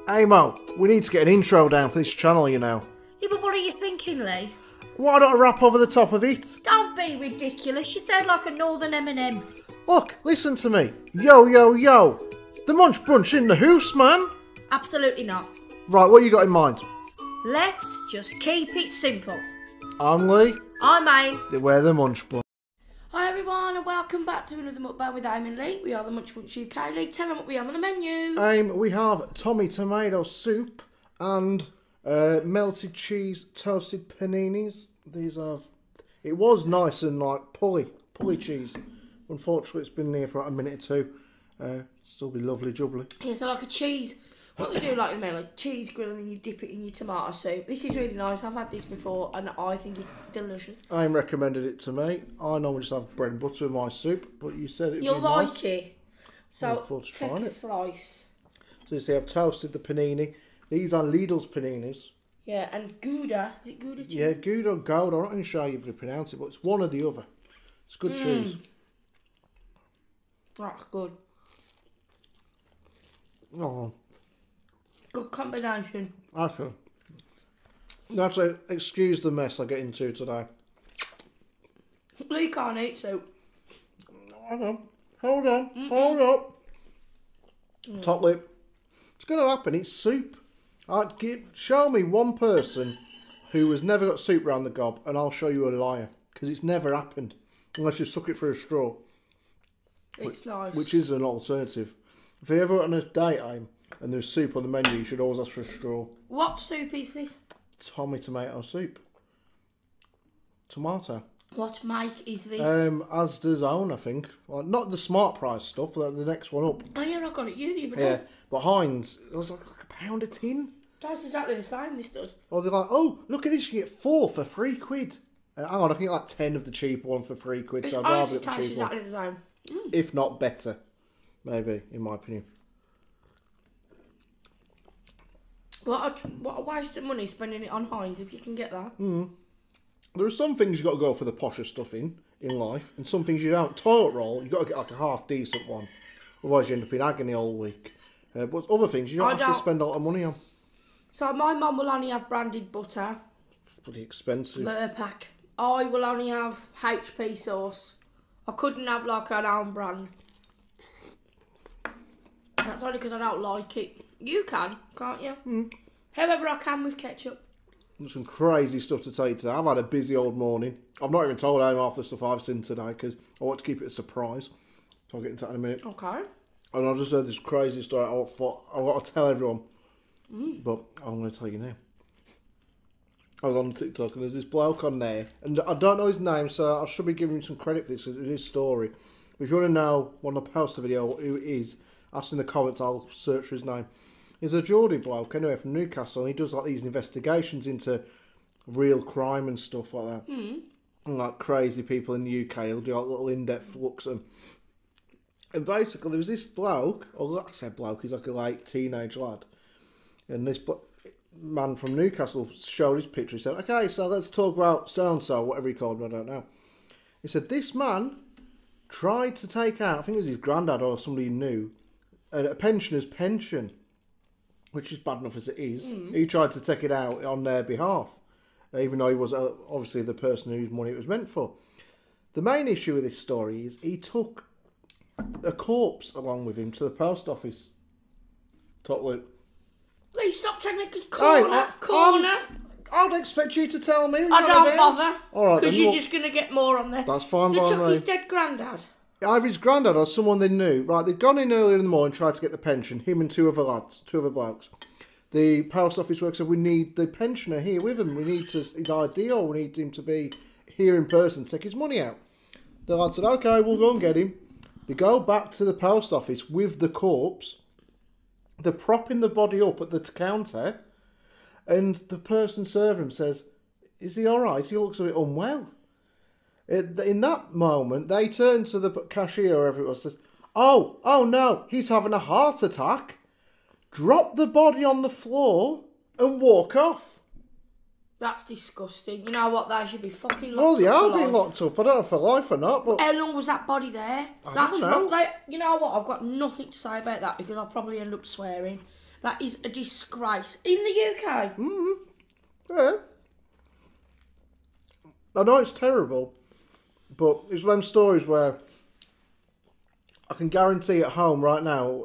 Hey Mo, we need to get an intro down for this channel, you know. Yeah, but what are you thinking, Lee? Why don't I rap over the top of it? Don't be ridiculous. You sound like a northern Eminem. Look, listen to me. Yo, yo, yo. The Munch Brunch in the hoose, man. Absolutely not. Right, what you got in mind? Let's just keep it simple. I'm Lee. I'm Aim. We're the Munch Brunch. Hi everyone and welcome back to another Mukbang with Aim and Lee. We are the Munch Brunch UK. Lee, tell them what we have on the menu. Aim, we have tomato soup and melted cheese toasted paninis. These are... It was nice and like pulley cheese. Unfortunately, it's been here for about a minute or two. Still be lovely jubbly. Yeah, so like a cheese... What we do like in America, like cheese grill and then you dip it in your tomato soup. This is really nice. I've had this before and I think it's delicious. Aim recommended it to me. I normally just have bread and butter with my soup, but you said it You'll would be like nice. it. So take a slice. So you see, I've toasted the panini. These are Lidl's paninis. Yeah, and Gouda. Is it Gouda cheese? Yeah, Gouda or Gouda. I'm not even sure you pronounce it, but it's one or the other. It's good cheese. That's good. Oh, Good combination. okay. That's excuse the mess I get into today. Lee can't eat soup. Hang on. Hold on. Hold up. Top lip. It's going to happen. It's soup. Show me one person who has never got soup round the gob, and I'll show you a liar. Because it's never happened. Unless you suck it through a straw. It's nice. Which is an alternative. If you ever on a date, Aim, and there's soup on the menu, you should always ask for a straw. What soup is this? Tomato soup. Tomato. What make is this? Asda's own, I think. Well, not the Smart Price stuff, the next one up. Oh yeah, I got it. You the other Yeah, day. but Heinz, it was like £1 a tin. That's exactly the same. This does. Or they're like, oh, look at this, you get 4 for £3. Hang on, I can get like 10 of the cheaper one for £3, so I'd rather get the cheaper one. Exactly the same. If not better, maybe, in my opinion. What a waste of money spending it on Heinz if you can get that. There are some things you've got to go for the posher stuff in life, and some things you don't. Toilet roll, you've got to get like a half decent one. Otherwise you end up in agony all week. But other things you don't have to spend a lot of money on. So my mum will only have branded butter. It's pretty expensive. Litre pack. I will only have HP sauce. I couldn't have like an own brand. That's only because I don't like it. You can, can't you? However, I can with ketchup. There's some crazy stuff to tell you today. I've had a busy old morning. I've not even told Aim half the stuff I've seen today because I want to keep it a surprise. So I'll get into that in a minute. Okay. And I just heard this crazy story. I thought I've got to tell everyone. But I'm going to tell you now. I was on TikTok and there's this bloke on there. And I don't know his name, so I should be giving him some credit for this because it's his story. But if you want to know when I post the video who it is, ask in the comments, I'll search for his name. He's a Geordie bloke, anyway, from Newcastle, and he does like these investigations into real crime and stuff like that. And like crazy people in the UK, he'll do like little in-depth looks at them. And basically, there was this bloke, or like I said bloke, he's like a late teenage lad. And this man from Newcastle showed his picture. He said, okay, so let's talk about so-and-so, whatever he called him, I don't know. He said, this man tried to take out, I think it was his granddad or somebody he knew, a pensioner's pension. Which is bad enough as it is. He tried to take it out on their behalf, even though he was obviously the person whose money it was meant for. The main issue with this story is he took a corpse along with him to the post office. Top loop. Lee, stop telling me because corner. I'd expect you to tell me. I don't bother. All right, because you're just going to get more on there. That's fine They by took me. his dead granddad. Either his granddad or someone they knew. Right, they'd gone in earlier in the morning, tried to get the pension. Him and two other blokes. The post office worker said, we need the pensioner here with him. We need his ID, or we need him to be here in person to take his money out. The lad said, okay, we'll go and get him. They go back to the post office with the corpse. They're propping the body up at the counter. And the person serving him says, is he all right? He looks a bit unwell. In that moment, they turn to the cashier or whoever it was and says, oh no, he's having a heart attack. Drop the body on the floor and walk off. That's disgusting. You know what? They should be fucking locked up. Well, they are for being life. locked up. I don't know for life or not, but... How long was that body there? I That's don't know. wrong. You know what? I've got nothing to say about that because I'll probably end up swearing. That is a disgrace. In the UK? Yeah. I know it's terrible, but it's one of them stories where I can guarantee at home right now,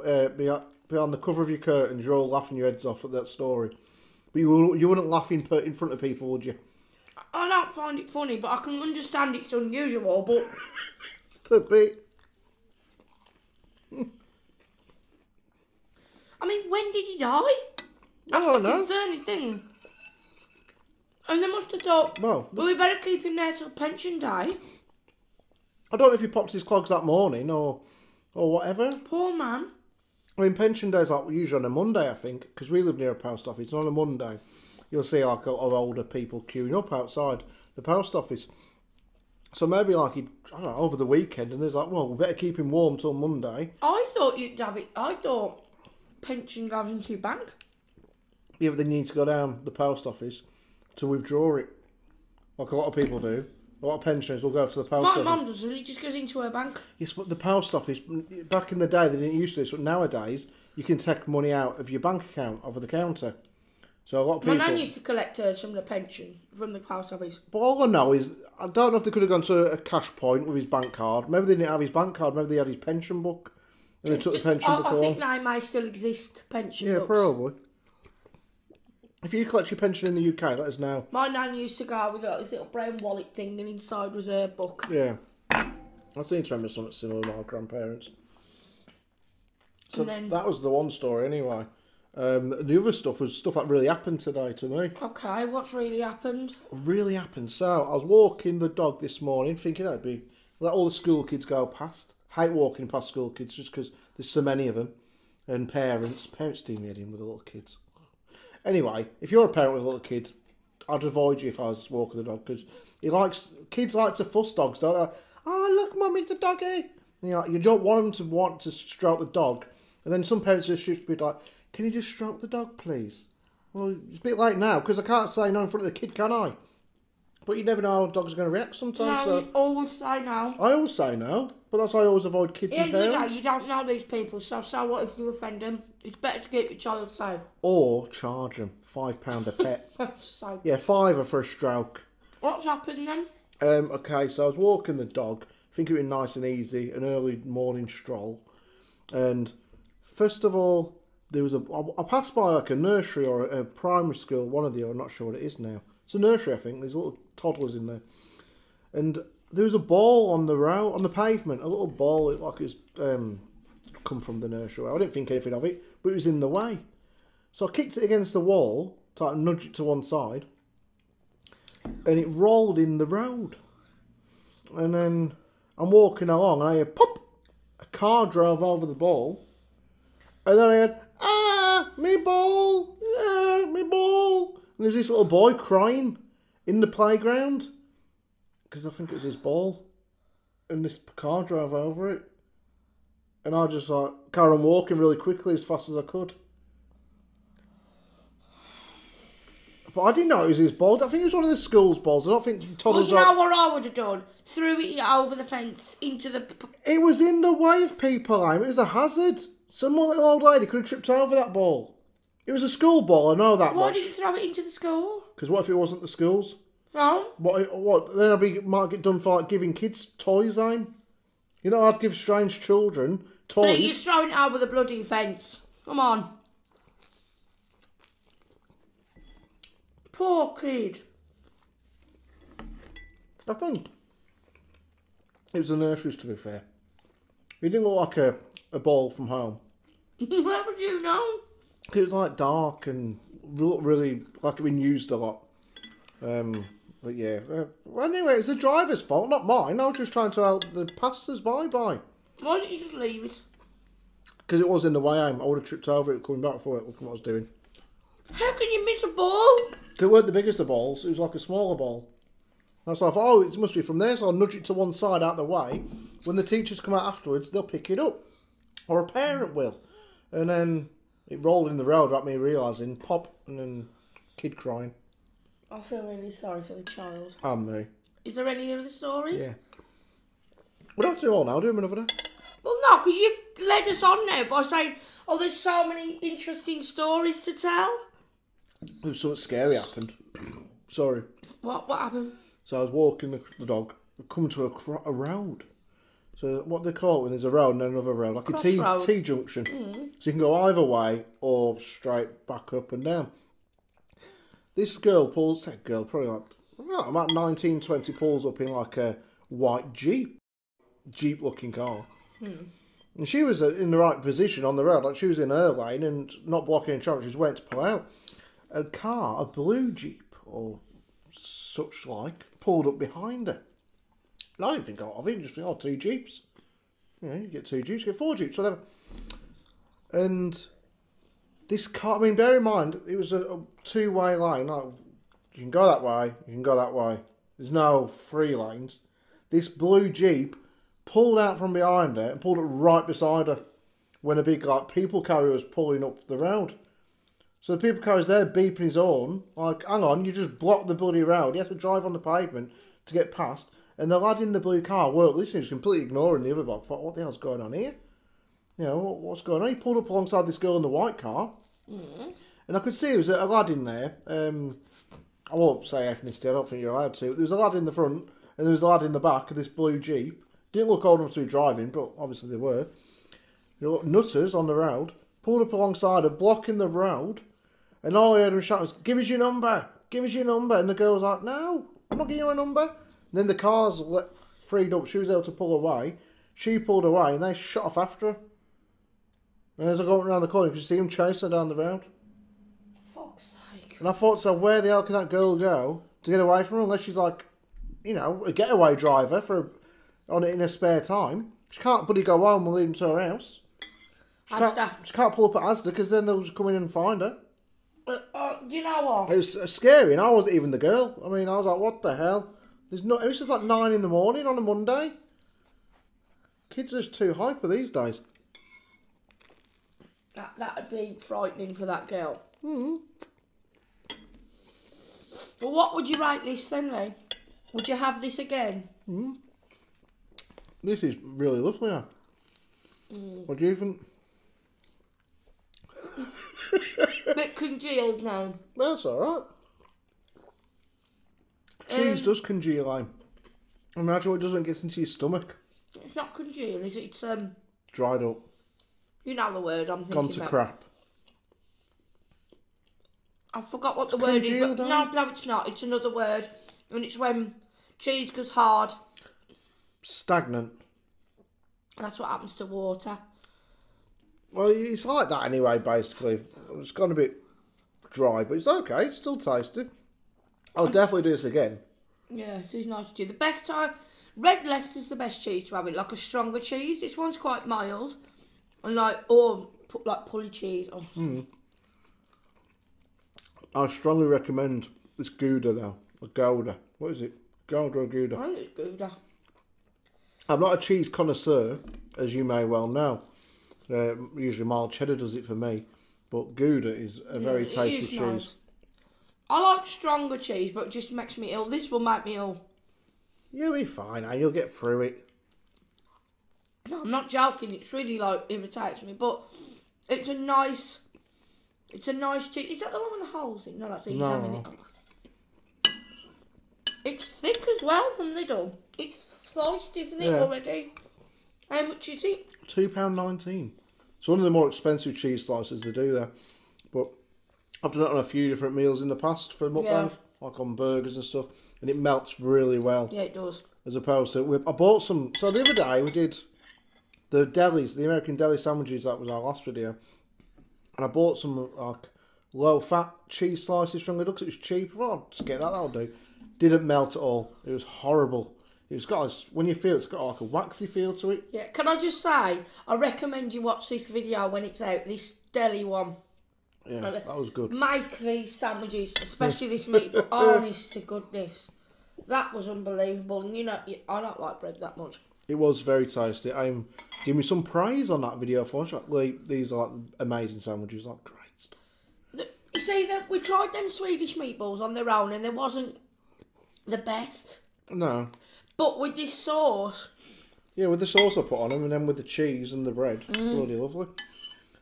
behind the cover of your curtains, you're all laughing your heads off at that story. But you wouldn't laugh in front of people, would you? I don't find it funny, but I can understand it's unusual, but... It's a bit... I mean, when did he die? That's I don't the know. concerning thing. And they must have thought, well, we better keep him there till pension day. I don't know if he popped his clogs that morning or whatever. Poor man. I mean, pension day's like usually on a Monday, I think, because we live near a post office. And on a Monday, you'll see like a lot of older people queuing up outside the post office. So maybe like I don't know, over the weekend, and there's like, well, we better keep him warm till Monday. I thought you'd have it. I thought pension goes into your bank. Yeah, but then you need to go down the post office to withdraw it, like a lot of people do. A lot of pensioners will go to the post office. My mum doesn't. It just goes into her bank. Yes, but the post office, back in the day, they didn't use this, but nowadays, you can take money out of your bank account over the counter. So a lot of people... My nan used to collect hers from the pension, from the post office. But all I know is, I don't know if they could have gone to a cash point with his bank card. Maybe they didn't have his bank card, maybe they had his pension book. And they took the pension book along. I think they may still exist, pension books. Yeah, probably. If you collect your pension in the UK, let us know. My nan used to go with this little brown wallet thing, and inside was her book. Yeah. I seem to remember something similar with my grandparents. So that was the one story anyway. The other stuff was stuff that really happened today to me. Okay, what's really happened? Really happened. So I was walking the dog this morning, thinking that'd be let all the school kids go past. Hate walking past school kids just because there's so many of them, and parents do me head in with the little kids. Anyway, if you're a parent with little kids, I'd avoid you if I was walking the dog because kids like to fuss dogs, don't they? Oh look, mummy, the doggy. You don't want them to stroke the dog, and then some parents are stupid like, can you just stroke the dog, please? Well, it's a bit late now because I can't say no in front of the kid, can I? But you never know how dogs are going to react sometimes. No, you always say no. I always say no, but that's why I always avoid kids and parents. You don't know these people, so what if you offend them? It's better to keep your child safe. Or charge them £5 a pet. So, yeah, £5 for a stroke. What's happened then? Okay, so I was walking the dog, thinking it was nice and easy, an early morning stroll, and first of all, I passed by like a nursery or a primary school, one of the other, I'm not sure what it is now. It's a nursery, I think. There's little toddlers in there, and there was a ball on the pavement. A little ball, it like it's come from the nursery. I didn't think anything of it, but it was in the way. So I kicked it against the wall, to like nudge it to one side, and it rolled in the road. And then I'm walking along, and I hear pop. A car drove over the ball, and then I heard me ball, me ball. And there's this little boy crying in the playground because I think it was his ball, and this car drove over it, and I just like carried on walking really quickly as fast as I could. But I didn't know it was his ball. I think it was one of the school's balls. I don't think toddlers. Well, you know what I would have done? Threw it over the fence into the. It was in the way of people. It was a hazard. Some little old lady could have tripped over that ball. It was a school ball, I know that Why much. did you throw it into the school? Because what if it wasn't the school's? No. What? Then might get done for like giving kids toys, You know how to give strange children toys. But you're throwing it over the bloody fence. Come on. Poor kid. I think it was the nurseries, to be fair. It didn't look like a ball from home. Where would you know? It was like dark and really like it been used a lot. But yeah. Well, anyway, it's the driver's fault, not mine. I was just trying to help the passers-by. Why didn't you just leave it? Because it was in the way home. I would have tripped over it coming back for it, looking what I was doing. How can you miss a ball? It weren't the biggest of balls. It was like a smaller ball. That's why I thought, it must be from there. So I'll nudge it to one side out the way. When the teachers come out afterwards, they'll pick it up. Or a parent will. And then it rolled in the road without me realising. Pop, and then kid crying. I feel really sorry for the child. And me. Is there any other stories? Yeah. We don't have to do all now, do we, another day? Well, no, because you led us on now by saying, Oh, there's so many interesting stories to tell. There was something scary happened. Sorry. What happened? So I was walking the dog, come to a road. So what they call it when there's a road and then another road, like Crossroad. a T junction. So you can go either way or straight back up and down. This girl pulls, that girl, probably like about 19, 20, pulls up in like a white Jeep looking car. And she was in the right position on the road, like she was in her lane and not blocking any traffic, she was waiting to pull out. A blue Jeep or such like, pulled up behind her. And I didn't think of it, just think, oh, 2 Jeeps. You know, you get 2 Jeeps, you get 4 Jeeps, whatever. And this car, I mean, bear in mind, it was a 2-way lane. Like, you can go that way, you can go that way. There's no 3 lanes. This blue Jeep pulled out from behind her and pulled it right beside her when a big, like, people carrier was pulling up the road. So the people carrier's there beeping his horn, like, hang on, you just blocked the bloody road. He had to drive on the pavement to get past. And the lad in the blue car weren't listening, he was completely ignoring the other block. Thought, what the hell's going on here? You know, what's going on? He pulled up alongside this girl in the white car. And I could see there was a lad in there. I won't say ethnicity, I don't think you're allowed to. But there was a lad in the front and there was a lad in the back of this blue Jeep. Didn't look old enough to be driving, but obviously they were. You know, nutters on the road. Pulled up alongside her, blocking the road. And all I heard him shout was, give us your number, give us your number. And the girl was like, no, I'm not giving you a number. And then the cars freed up, she was able to pull away. She pulled away and they shot off after her. And as I go around the corner, you could see him chase her down the road. Fuck's sake. And I thought, so where the hell can that girl go to get away from her? Unless she's like, you know, a getaway driver in her spare time. She can't bloody go home and lead him to her house. She can't pull up at Asda because then they'll just come in and find her. Do you know what? It was scary, and I wasn't even the girl. I mean, I was like, what the hell? It was just like 9 in the morning on a Monday. Kids are just too hyper these days. That'd be frightening for that girl. But what would you rate this then, Lee? Would you have this again? This is really lovely. What do you think? Bit congealed now. That's alright. Cheese does congeal, imagine what it does when it gets into your stomach. It's not congealed, is it? It's dried up. You know the word I'm thinking Gone to about. crap. I forgot what the word is. But Congealed, no, it's not. It's another word. And it's when cheese goes hard. Stagnant. That's what happens to water. Well, it's like that anyway, basically. It's gone a bit dry, but it's okay. It's still tasty. I'll definitely do this again. Yeah, it is nice to do. The best time... Red Leicester's the best cheese to have it, like a stronger cheese. This one's quite mild. And like pulley cheese. Oh. I strongly recommend this Gouda though. A Gouda. What is it? Gouda or Gouda? I think it's Gouda. I'm not a cheese connoisseur, as you may well know. Usually mild cheddar does it for me. But Gouda is a very tasty cheese. Nice. I like stronger cheese, but it just makes me ill. This will make me ill. You'll be fine, and you'll get through it. No, I'm not joking. It's really like irritates me, but it's a nice cheese. Is that the one with the holes in? No, that's the jam in it. Oh. It's thick as well from the middle. It's sliced, isn't it, already? How much is it? £2.19. It's one of the more expensive cheese slices they do there. But I've done it on a few different meals in the past for Mukbang, like on burgers and stuff, and it melts really well. Yeah, it does. As opposed to, I bought some, so the other day we did the delis, the American deli sandwiches, that was our last video. And I bought some like low-fat cheese slices from the because it was cheap. Oh, I'll just get that, that'll do. Didn't melt at all. It was horrible. It's got, when you feel it's got like a waxy feel to it. Yeah, can I just say, I recommend you watch this video when it's out, this deli one. Yeah, that was good. Make these sandwiches, especially this meat, but honest to goodness. That was unbelievable. And you know, I don't like bread that much. It was very tasty. Give me some praise on that video for like, these are like amazing sandwiches, like great stuff. You see, we tried them Swedish meatballs on their own and they wasn't the best. No. But with this sauce... Yeah, with the sauce I put on them and then with the cheese and the bread. Bloody lovely.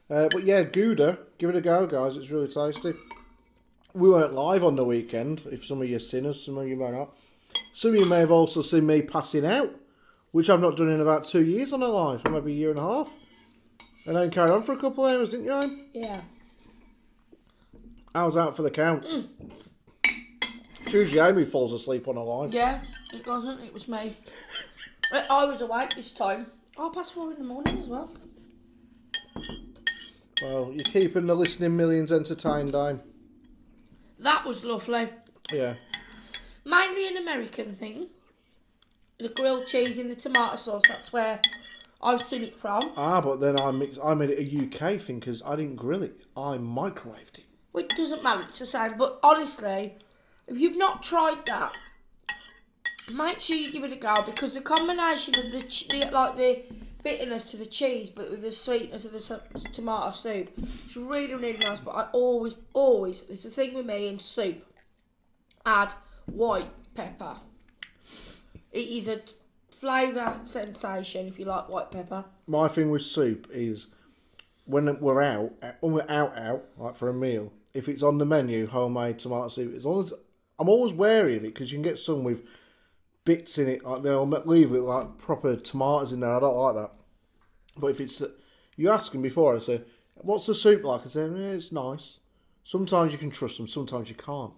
But yeah, Gouda, give it a go, guys. It's really tasty. We weren't live on the weekend. If some of you seen us, some of you may not. Some of you may have also seen me passing out, which I've not done in about 2 years on a live, maybe a year and a half. And then carried on for a couple of hours, didn't you, Aim? Yeah. I was out for the count. It's usually Amy falls asleep on a live. Yeah, it wasn't. It was me. I was awake this time. 4:30 in the morning as well. Well, you're keeping the listening millions entertained, Aim. That was lovely. Yeah. Mainly an American thing. The grilled cheese in the tomato sauce, that's where I've seen it from. But then I made it a UK thing because I didn't grill it. I microwaved it. Well, it doesn't matter, it's the same. But honestly, if you've not tried that, make sure you give it a go because the combination of the bitterness to the cheese, but with the sweetness of the tomato soup, it's really, really nice. But I always, it's the thing with me in soup, add white pepper. It is a flavour sensation if you like white pepper. My thing with soup is when we're out, like for a meal, if it's on the menu, homemade tomato soup, as long as I'm always wary of it because you can get some with bits in it, like they'll leave it like proper tomatoes in there. I don't like that. But if it's, you ask them before, I say, what's the soup like? I say, yeah, it's nice. Sometimes you can trust them, sometimes you can't.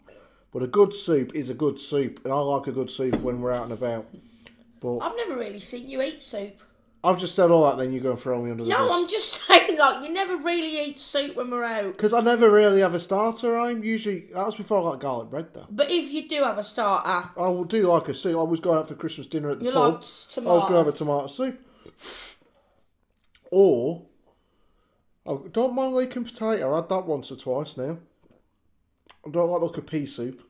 But a good soup is a good soup, and I like a good soup when we're out and about. But I've never really seen you eat soup. I've just said all that, then you're going to throw me under the bus. No, I'm just saying, like, you never really eat soup when we're out. Because I never really have a starter. I'm usually, that was before I got garlic bread, though. But if you do have a starter, I will do like a soup. I was going out for Christmas dinner at the you pub. like tomato. I was going to have a tomato soup. Or, I don't mind leeking potato. I had that once or twice now. I don't like a pea soup.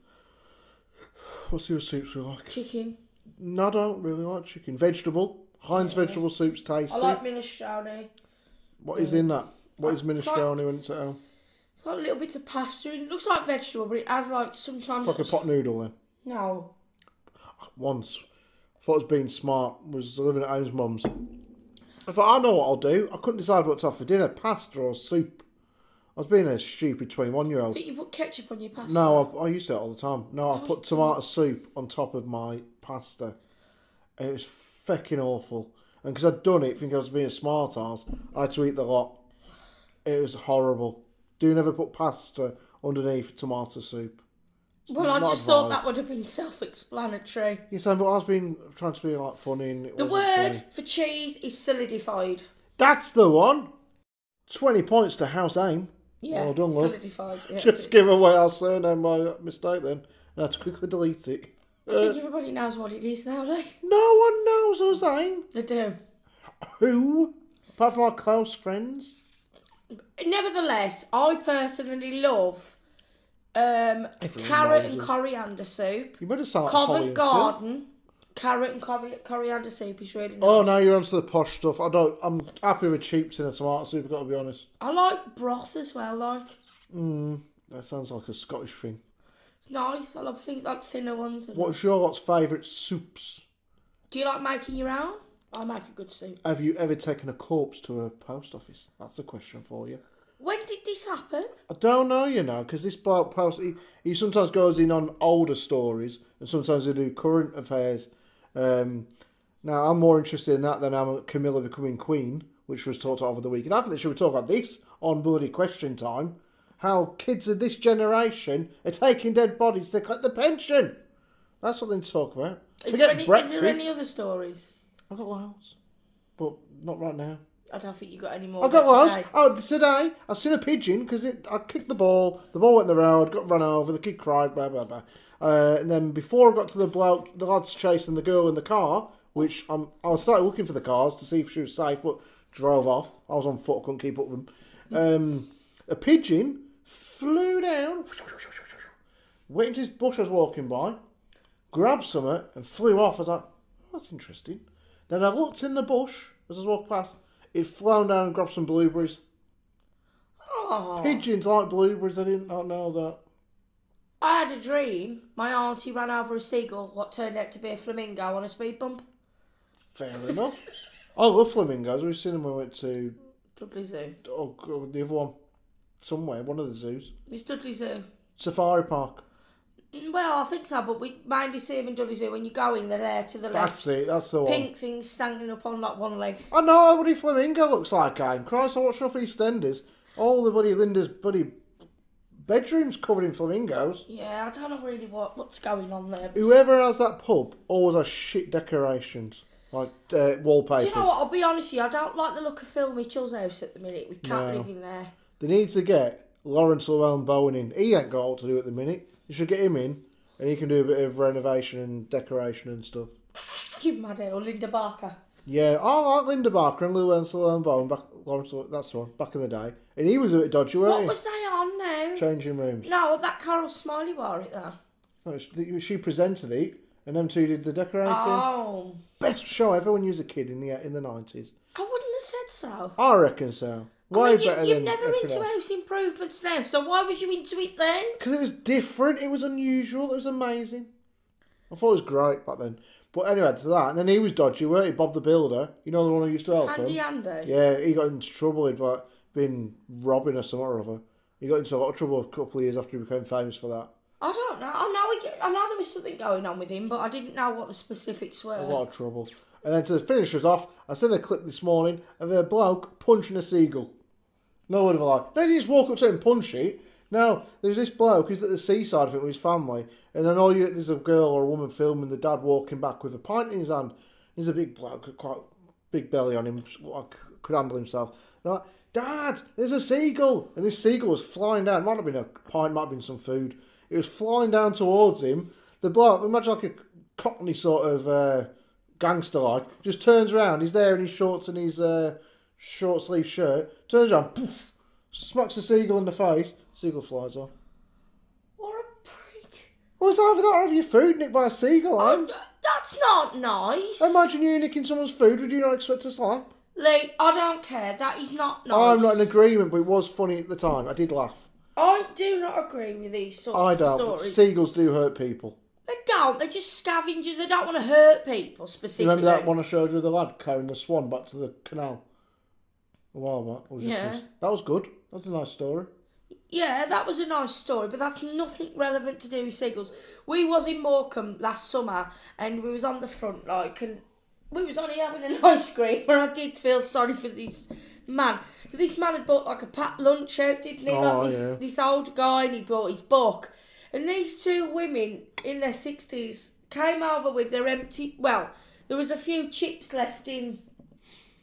What's the other soups we like? Chicken. No, I don't really like chicken. Vegetable. Heinz vegetable soup's tasty. I like minestrone. What is in that? What is minestrone when it's at home? It's got little bits of pasta in it. It looks like vegetable, but it has like sometimes... It's like a pot noodle then. No. Once, I thought I was being smart, was living at Aim's mum's. I thought, I know what I'll do. I couldn't decide what to have for dinner, pasta or soup. I was being a stupid 21-year-old. Did you put ketchup on your pasta? No, I used to do it all the time. No, I put tomato soup on top of my pasta. And it was fucking awful. And because I'd done it, thinking I was being a smart ass, I had to eat the lot. It was horrible. Do never put pasta underneath tomato soup. Well, I just thought that would have been self-explanatory. Yes, but I was trying to be like funny. And it the wasn't word funny. for cheese is solidified. That's the one. 20 points to House Aim. Yeah, well done, love. solidified. Yeah, Just give away our surname by mistake then. I had to quickly delete it. I think everybody knows what it is now, don't they? No one knows us, Aim. They do. Who? Apart from our close friends. Nevertheless, I personally love carrot and coriander soup. You better start Holly Covent and Garden. Carrot and coriander soup is really nice. Oh, now you're onto the posh stuff. I'm happy with cheap tin and tomato soup, I've got to be honest. I like broth as well, like. That sounds like a Scottish thing. It's nice. I love things like thinner ones. What's your lot's favourite soups? Do you like making your own? I make a good soup. Have you ever taken a corpse to a post office? That's the question for you. When did this happen? I don't know, because this bloke he sometimes goes in on older stories and sometimes they do current affairs. Now, I'm more interested in that than I'm Camilla becoming queen, which was talked about over the weekend. I think they should talk about this on Bloody Question Time. How kids of this generation are taking dead bodies to collect the pension. That's something to talk about. Forget Brexit. Is there any other stories? I've got loads, but not right now. I don't think you got any more. I got loads. Today I seen a pigeon because I kicked the ball went in the road, got run over, the kid cried, blah blah blah. And then before I got to the bloke, the lad's chasing the girl in the car, which I started looking for the cars to see if she was safe, but drove off. I was on foot, couldn't keep up with them. A pigeon flew down, went into this bush I was walking by, grabbed something and flew off. I was like, oh, that's interesting. Then I looked in the bush as I was walking past. It flown down and grabbed some blueberries. Oh. Pigeons like blueberries. I didn't know that. I had a dream. My auntie ran over a seagull, what turned out to be a flamingo on a speed bump. Fair enough. I love flamingos. We've seen them when we went to Dudley Zoo. Oh, the other one. Somewhere, one of the zoos. It's Dudley Zoo. Safari Park. Well, I think so, but we mainly see them in Dudley Zoo. When you go in, they're there to the left. That's it, that's the one. Pink things standing up on like one leg. I know what a flamingo looks like, Aim. Christ, I watched off EastEnders. All the Linda's bedroom's covered in flamingos. Yeah, I don't know really what's going on there. Whoever has that pub always has shit decorations. Like wallpapers. Do you know what? I'll be honest with you, I don't like the look of Phil Mitchell's house at the minute. We can't live in there. They need to get Lawrence Llewellyn-Bowen in. He ain't got all to do at the minute. You should get him in, and he can do a bit of renovation and decoration and stuff. Give him or Linda Barker. Yeah, I like Linda Barker and Lawrence Llewellyn-Bowen. That's the one, back in the day. And he was a bit dodgy, weren't he? What was they on now? Changing rooms. No, that Carol Smiley wore it there. No, she presented it, and them two did the decorating. Oh. Best show ever when you was a kid in the 90s. I wouldn't have said so. I reckon so. Way better you're than never into house improvements now, so why was you into it then? Because it was different, it was unusual, it was amazing. I thought it was great back then. But anyway, to that, and then he was dodgy, weren't he? Bob the Builder, you know the one who used to help him? Andy. Yeah, he got into trouble, he'd been robbing or something or other. He got into a lot of trouble a couple of years after he became famous for that. I don't know. I know there was something going on with him, but I didn't know what the specifics were. A lot of trouble. And then to finish us off, I seen a clip this morning of a bloke punching a seagull. No word of a lie. No, he just walk up to it and punch it. No, there's this bloke who's at the seaside of it with his family, and then there's a girl or a woman filming the dad walking back with a pint in his hand. He's a big bloke, quite big belly on him, could handle himself. They're like, Dad, there's a seagull! And this seagull was flying down. Might have been a pint, might have been some food. It was flying down towards him. The bloke, imagine like a cockney sort of gangster-like, just turns around. He's there in his shorts and his short sleeve shirt. Turns around, poof, smacks the seagull in the face. Seagull flies off. What a prick. Well, it's either that or have your food nicked by a seagull, That's not nice. Imagine you nicking someone's food. Would you not expect a slap? Lee, I don't care. That is not nice. I'm not in agreement, but it was funny at the time. I did laugh. I do not agree with these sort of stories. I don't, but seagulls do hurt people. They don't. They're just scavengers. They don't want to hurt people specifically. Remember that one I showed you with the lad carrying the swan back to the canal? A while back. Yeah. That was good. That was a nice story. Yeah, that was a nice story, but that's nothing relevant to do with seagulls. We was in Morecambe last summer, and we was on the front, and we was only having an ice cream, and I did feel sorry for this man. So this man had bought like a packed lunch out, didn't he? This old guy, and he brought his book. And these two women in their 60s came over with their empty... Well, there was a few chips left in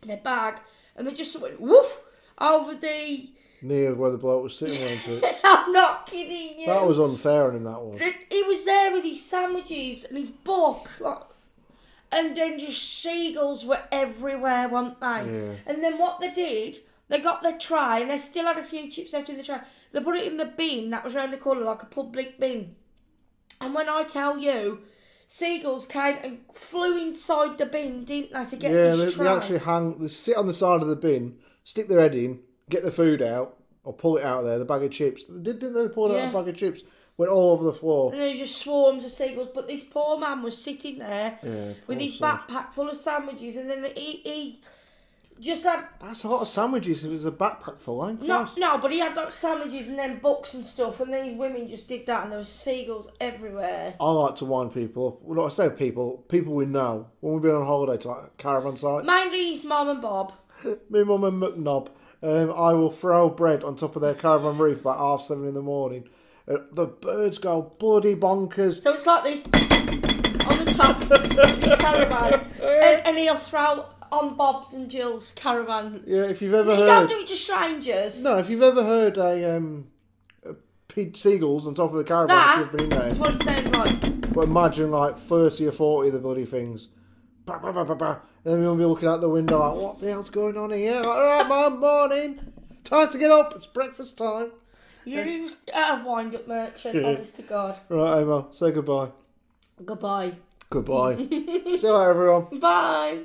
their bag, and they just went woof over the... Near where the bloke was sitting, wasn't it? I'm not kidding you. That was unfair on him, that was. He was there with his sandwiches and his book, and then just seagulls were everywhere, weren't they? Yeah. And then what they did, they got their tray, and they still had a few chips left in the tray. They put it in the bin that was around the corner, like a public bin. And when I tell you, seagulls came and flew inside the bin, didn't they, to get this tray? They actually they sit on the side of the bin, stick their head in, get the food out, or pull it out of there, the bag of chips. Didn't they pull out a bag of chips? Went all over the floor. And there's just swarms of seagulls. But this poor man was sitting there with his backpack full of sandwiches, and then he just had... That's a lot of sandwiches. It was a backpack full, ain't it? No, but he had like sandwiches and then books and stuff, and these women just did that, and there were seagulls everywhere. I like to wind people up. Well, not I say people we know. When we've been on holiday to like caravan sites. Mainly his mum and Bob. Me mum and McNob. I will throw bread on top of their caravan roof about 7:30 in the morning. The birds go bloody bonkers. So it's like this on the top of the caravan, and he'll throw on Bob's and Jill's caravan. Yeah, if you've ever heard... You don't do it to strangers. No, if you've ever heard seagulls on top of a caravan, That's what it sounds like. But imagine like 30 or 40 of the bloody things. Bah, bah, bah, bah, bah. And then we'll be looking out the window like, what the hell's going on here? Like, all right, Mum, morning. Time to get up. It's breakfast time. You a wind-up merchant, honest to God. Right, Emma, say goodbye. Goodbye. Goodbye. See you later, everyone. Bye.